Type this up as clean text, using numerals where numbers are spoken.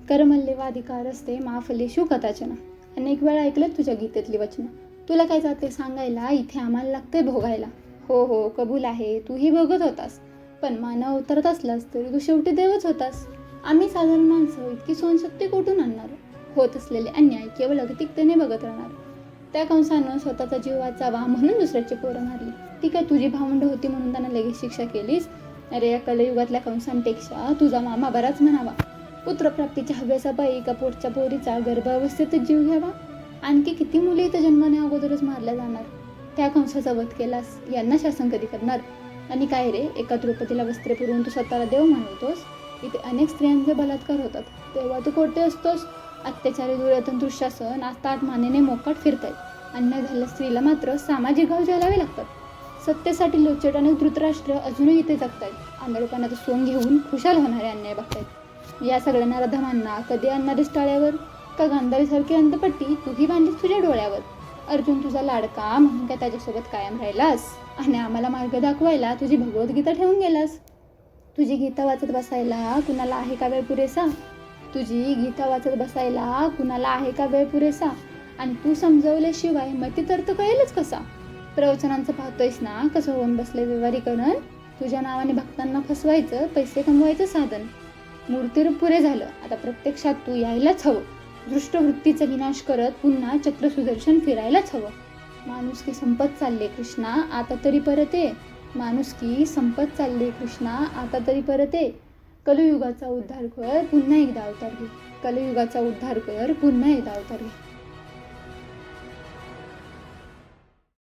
कर्मल्यवाधिकारस्ते मा फलेषु कदाचन. अनेक वेळा ऐकलं तुझ्या गीतेतली वचनं. तुला काय जाते सांगायला, इथे आम्हाला लागते भोगायला. हो हो कबूल आहे, तूही भोगत होतास, पण मानव अवतरत असलास तरी तू शेवटी देवच होतास. आम्ही साधारण माणसं इतकी सहनशक्ती कुठून आणणार? होत असलेले अन्याय केवळ अगतिकतेने बघत राहणार. त्या कंसानं स्वतःचा जीव वाचावा म्हणून दुसऱ्याची पोरं मारली. ती काय तुझी भावंड होती म्हणून त्यांना लगेच शिक्षा केलीस? अरे या कलयुगातल्या कंसांपेक्षा तुझा मामा बराच म्हणावा. पुत्रप्राप्तीच्या हव्यासा बाई का पोटच्या पोरीचा गर्भावस्थेतच जीव घ्यावा? आणखी किती मुली इथं जन्माने अगोदरच मारल्या जाणार? त्या कंसाचा वध केलास, यांना शासन कधी करणार? आणि काय रे, एका द्रौपदीला वस्त्रे पुरवून तू स्वतःला देव म्हणवतोस? इथे अनेक स्त्रियांचे बलात्कार होतात, तेव्हा तू कोठे असतोस? अत्याचारी दुर्योधन दुःशासन आज ताट मानेने मोकाट फिरतायत. अन्याय झालेल्या स्त्रीला मात्र सामाजिक घाव झेलावे लागतात. सत्तेसाठी लोचट आणि धृतराष्ट्र अजूनही इथे जगतायत. आंधळेपणाचं सोंग घेऊन खुशाल होणारे अन्याय बघतायत. या सगळ्यांना रधमांना कधी आणणारीस टाळ्यावर? का गांधारीसारखी अंतपट्टी तूही बांधलीस तुझ्या डोळ्यावर? अर्जुन तुझा लाडका म्हणून काय त्याच्यासोबत कायम राहिलास? आणि आम्हाला मार्ग दाखवायला तुझी भगवद्गीता ठेवून गेलास. तुझी गीता वाचत बसायला कुणाला आहे का वेळ पुरेसा? तुझी गीता वाचत बसायला कुणाला आहे का वेळ पुरेसा? आणि तू समजवल्याशिवाय मतितर्थ कळेलच कसा? प्रवचनांचं पाहतोयस ना कसं होऊन बसले व्यवहारीकरण? तुझ्या नावाने भक्तांना फसवायचं, पैसे कमवायचं साधन. मूर्तीरूप पुरे झालं, आता प्रत्यक्षात तू यायलाच हवं. दृष्टवृत्तीचा विनाश करत पुन्हा चक्र सुदर्शन फिरायलाच हवं. माणुसकी संपत चालले कृष्णा, आता तरी परत ये. माणुसकी संपत चालले कृष्णा, आता तरी परत ये. कलियुगाचा उद्धार कर, पुन्हा एकदा अवतार घे. कलियुगाचा उद्धार कर, पुन्हा एकदा अवतार घे.